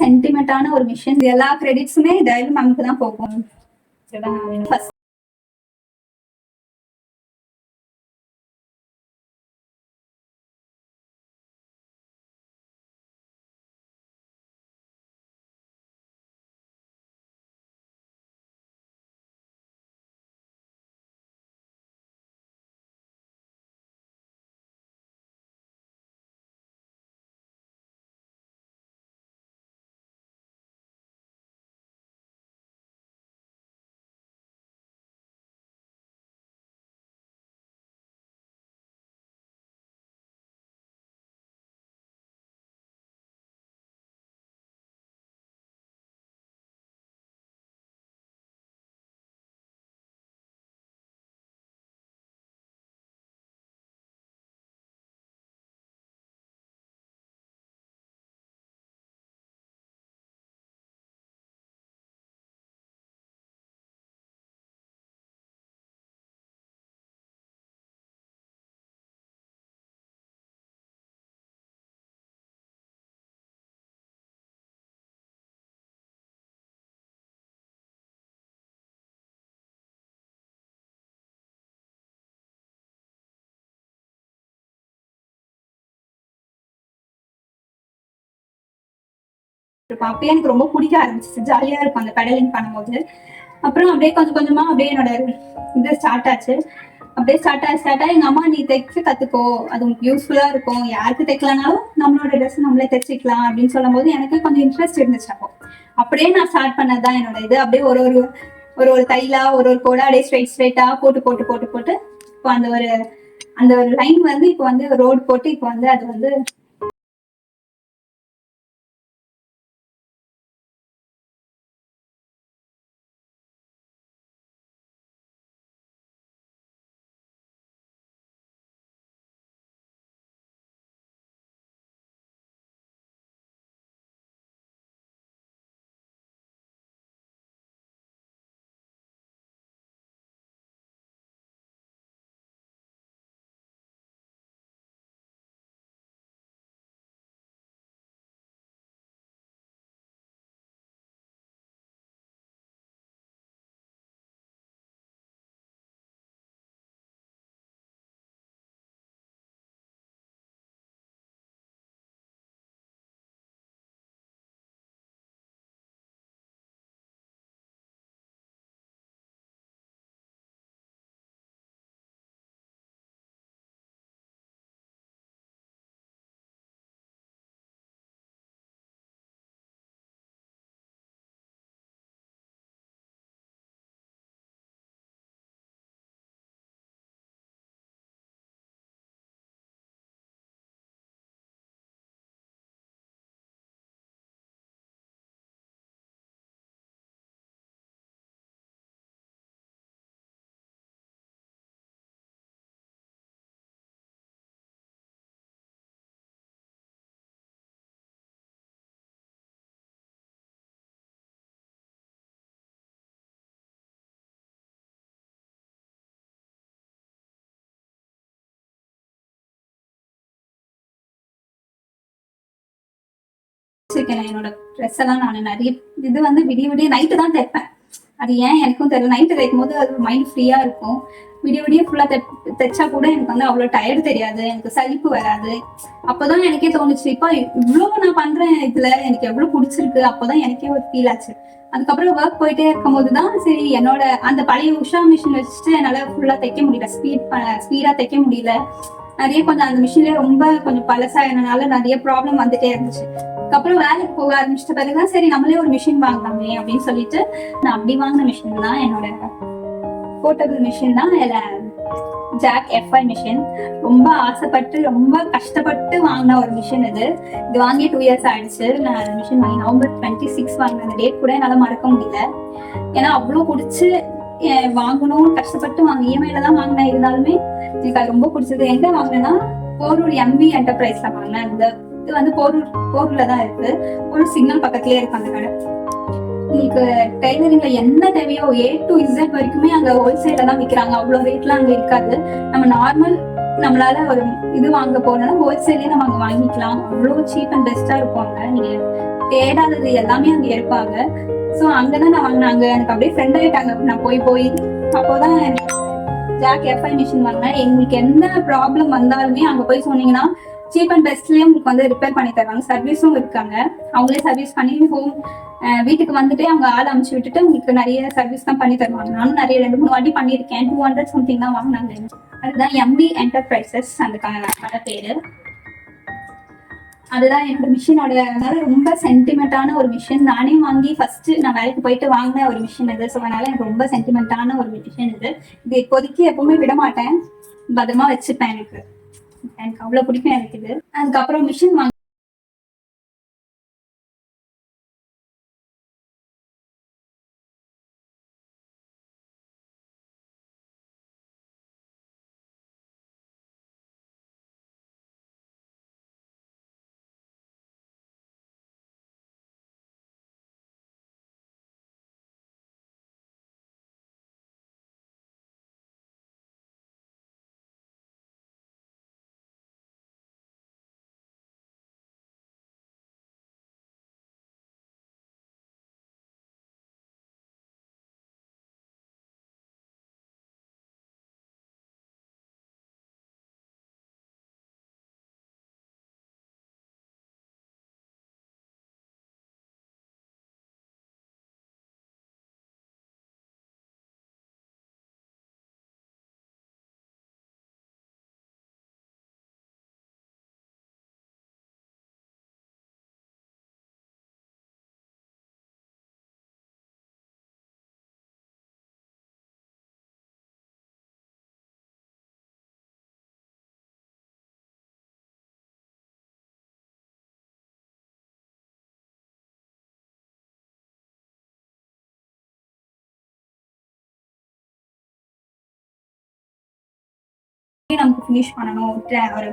சென்டிமெண்டான ஒரு மிஷின். எல்லா கிரெடிட்ஸுமே தயவு மேம்க்கு தான் போகும். ஃபர்ஸ்ட் அப்பயே எனக்கு ரொம்ப பிடிக்க ஆரம்பிச்சிச்சு. ஜாலியா இருக்கும் அந்த பெடலிங் பண்ணும்போது. அப்புறம் அப்படியே கொஞ்சம் கொஞ்சமா அப்படியே என்னோட இது ஸ்டார்ட் ஆச்சு. அப்படியே ஸ்டார்ட் ஆகி எங்க அம்மா நீ தைச்சு கத்துக்கோ, அது உங்களுக்கு யூஸ்ஃபுல்லா இருக்கும், யாருக்கு தைக்கலனாலும் நம்மளோட ட்ரெஸ் நம்மளே தைச்சிக்கலாம் அப்படின்னு சொல்லும் போது எனக்கு கொஞ்சம் இன்ட்ரெஸ்ட் இருந்துச்சு. அப்படியே நான் ஸ்டார்ட் பண்ணதுதான் என்னோட இது. அப்படியே ஒரு ஒரு ஒரு ஒரு தைலா ஒரு கோடா அப்படியே ஸ்ட்ரைட்டா போட்டு போட்டு போட்டு போட்டு இப்போ அந்த ஒரு லைன் வந்து இப்போ வந்து ரோடு போட்டு இப்போ வந்து அது வந்து என்னோட ட்ரெஸ் எல்லாம் நான் நிறைய இது வந்து விடிய நைட்டு தான் தைப்பேன். அது ஏன் எனக்கும் தெரியல. நைட்டு தைக்கும் போது அது மைண்ட் ஃப்ரீயா இருக்கும். விடிய ஃபுல்லா தைச்சா கூட எனக்கு வந்து அவ்வளவு டயர்டு தெரியாது, எனக்கு சலிப்பு வராது. அப்பதான் எனக்கே தோணுச்சு, இப்ப இவ்வளவு நான் பண்றேன், இதுல எனக்கு எவ்வளவு பிடிச்சிருக்கு. அப்பதான் எனக்கே ஒரு ஃபீல் ஆச்சு. அதுக்கப்புறம் ஒர்க் போயிட்டே இருக்கும் போதுதான் சரி என்னோட அந்த பழைய உஷா மிஷின் வச்சுட்டு என்னால ஃபுல்லா தைக்க முடியல, ஸ்பீடா தைக்க முடியல. நிறைய கொஞ்சம் அந்த மிஷின்ல ரொம்ப கொஞ்சம் பழசாயினால நிறைய ப்ராப்ளம் வந்துட்டே இருந்துச்சு. அதுக்கப்புறம் வேலைக்கு போக ஆரம்பிச்சிட்ட பிறகுதான் சரி நம்மளே ஒரு மிஷின் வாங்கலாமே அப்படின்னு சொல்லிட்டு நான் அப்படி வாங்கின மிஷின் தான் என்னோட போர்ட்டபிள் மிஷின் தான். Jack F5 machine. ரொம்ப ஆசைப்பட்டு ரொம்ப கஷ்டப்பட்டு வாங்கின ஒரு மிஷின் இது வாங்கி 2 years ஆயிடுச்சு. நான் அந்த மிஷின் வாங்கி November 26 வாங்கின அந்த டேட் கூட என்னால மறக்க முடியல. ஏன்னா அவ்வளவு பிடிச்சு வாங்கணும் கஷ்டப்பட்டு இஎம்ஐல தான் வாங்கினேன். இருந்தாலுமே எனக்கு அது ரொம்ப பிடிச்சது. எங்க வாங்கினேன்னா போரூர் MV என்டர்பிரைஸ்ல வாங்கினேன். அந்த இது வந்து போரூர்ல தான் இருக்கு. ஒரு சிக்னல் பக்கத்துலயே இருக்கு அந்த கடை. உங்களுக்கு டெய்லரிங்ல என்ன தேவையோ A to Z வரைக்குமே அங்க ஹோல்சேல தான் விற்கிறாங்க. அவ்வளவு ரேட்லாம் அங்க இருக்காது. நம்ம நார்மல் நம்மளால ஒரு இது வாங்க போனோம்னா ஹோல்சேலே நம்ம அங்க வாங்கிக்கலாம். அவ்வளவு சீப் அண்ட் பெஸ்டா இருக்கும் அங்க. நீங்க தேடாதது எல்லாமே அங்க இருப்பாங்க. ஸோ அங்கதான் நான் வாங்கினேன். அங்க எனக்கு அப்படியே ஃப்ரெண்ட் ஆயிட்டாங்க. நான் போய் அப்போதான் ஜாக் எஃப்ஐ மிஷின் வாங்கினேன். எங்களுக்கு என்ன ப்ராப்ளம் வந்தாலுமே அங்க போய் சொன்னீங்கன்னா சீப் அண்ட் பெஸ்ட்லயே உங்களுக்கு வந்து ரிப்பேர் பண்ணி தருவாங்க. சர்வீஸும் இருக்காங்க, அவங்களே சர்வீஸ் பண்ணி வீட்டுக்கு வந்துட்டு அவங்க ஆள் அனுப்பிச்சு விட்டுட்டு உங்களுக்கு நிறைய சர்வீஸ் தான் பண்ணி தருவாங்க. நானும் நிறைய 2-3 வாட்டி பண்ணியிருக்கேன். 200 சம்திங் தான் வாங்கினாங்க. அதுதான் எம்பி என்டர்பிரைசஸ் அந்த பேரு. அதுதான் என்னோட மிஷினோட ரொம்ப சென்டிமெண்டான ஒரு மிஷின். நானே வாங்கி ஃபர்ஸ்ட் நான் வேலைக்கு போயிட்டு வாங்கின ஒரு மிஷின் இது. ஸோ அதனால எனக்கு ரொம்ப சென்டிமெண்டான ஒரு மிஷின் இது. இது இப்போதைக்கு எப்பவுமே விட மாட்டேன், பத்திரமா வச்சுப்பேன். எனக்கு அவ்வளவு பிடிக்கும் எனக்கு இது. அதுக்கப்புறம் மிஷின் வாங்க நமக்கு ஃபினிஷ் பண்ணணும். ஒரு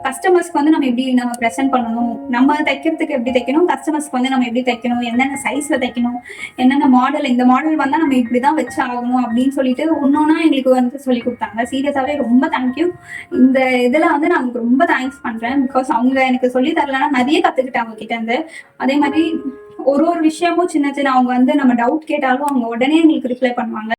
கஸ்டமர்ஸ்க்கு வந்து நம்ம எப்படி நம்ம ப்ரெசென்ட் பண்ணணும், நம்ம தைக்கிறதுக்கு எப்படி தைக்கணும், கஸ்டமர்ஸ்க்கு வந்து நம்ம எப்படி தைக்கணும், என்னென்ன சைஸ்ல தைக்கணும், என்னென்ன மாடல், இந்த மாடல் வந்தா நம்ம இப்படிதான் வச்சு ஆகணும் அப்படின்னு சொல்லிட்டு ஒன்னொன்னா எங்களுக்கு வந்து சொல்லி கொடுத்தாங்க. சீரியஸாவே ரொம்ப தேங்க்யூ. இந்த இதுல வந்து நான் ரொம்ப தேங்க்ஸ் பண்றேன். பிகாஸ் அவங்க எனக்கு சொல்லி தரலன்னா நிறைய கத்துக்கிட்டேன் அவங்க கிட்ட இருந்து. அதே மாதிரி ஒரு விஷயமும் சின்ன சின்ன அவங்க வந்து நம்ம டவுட் கேட்டாலும் அவங்க உடனே எங்களுக்கு ரிப்ளை பண்ணுவாங்க.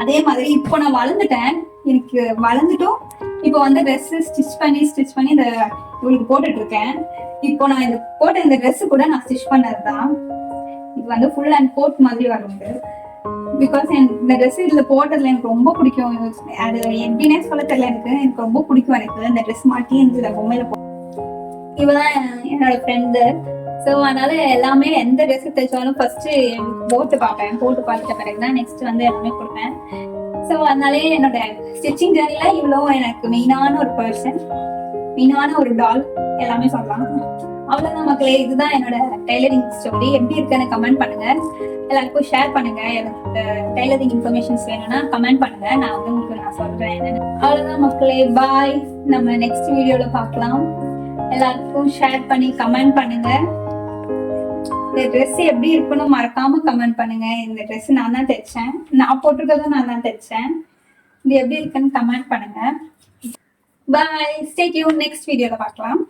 அதே மாதிரி இப்போ நான் வளர்ந்துட்டேன். எனக்கு வளர்ந்துட்டும் இப்போ வந்து ட்ரெஸ் ஸ்டிச் பண்ணி இந்த இவளுக்கு போட்டுட்டு இருக்கேன். இப்போ நான் இந்த போட்ட இந்த ட்ரெஸ் கூட நான் ஸ்டிச் பண்ணதுதான். இது வந்து ஃபுல் அண்ட் கோட் மாதிரி வரும். பிகாஸ் இந்த ட்ரெஸ் இதுல போட்டதுல எனக்கு ரொம்ப பிடிக்கும். அது எப்படின்னே சொல்ல தெரியல, எனக்கு ரொம்ப பிடிக்கும். எனக்கு இந்த ட்ரெஸ் மாட்டி இந்த பொம்மையில இவதான் என்னோட ஃப்ரெண்டு. ஸோ அதனால எல்லாமே எந்த ட்ரெஸ் தைச்சாலும் ஃபர்ஸ்ட் போட்டு பார்ப்பேன். போட்டு பார்த்துட்ட பிறகுதான் நெக்ஸ்ட் வந்து எல்லாமே கொடுப்பேன். ஸோ அதனாலே என்னோட ஸ்டிச்சிங் ஜேர்னில இவ்வளோ எனக்கு மெயினான ஒரு பர்சன், மெயினான ஒரு டால் எல்லாமே சொல்லலாம். அவ்வளோதான் மக்களே, இதுதான் என்னோட டெய்லரிங் ஸ்டோரி. எப்படி இருக்குன்னு கமெண்ட் பண்ணுங்க, எல்லாருக்கும் ஷேர் பண்ணுங்க. எனக்கு டெய்லரிங் இன்ஃபர்மேஷன்ஸ் வேணும்னா கமெண்ட் பண்ணுங்க, நான் வந்து உங்களுக்கு நான் சொல்றேன் என்னன்னு. அவ்வளோதான் மக்களே, பாய். நம்ம நெக்ஸ்ட் வீடியோல பார்க்கலாம். எல்லாருக்கும் ஷேர் பண்ணி கமெண்ட் பண்ணுங்க. இந்த ட்ரெஸ் எப்படி இருக்குன்னு மறக்காம கமெண்ட் பண்ணுங்க. இந்த ட்ரெஸ் நான் தான் தைச்சேன், நான் போட்டிருக்கதும் நான் தான் தைச்சேன். இது எப்படி இருக்குன்னு கமெண்ட் பண்ணுங்க. பாய், ஸ்டே டியூன், நெக்ஸ்ட் வீடியோல பார்க்கலாம்.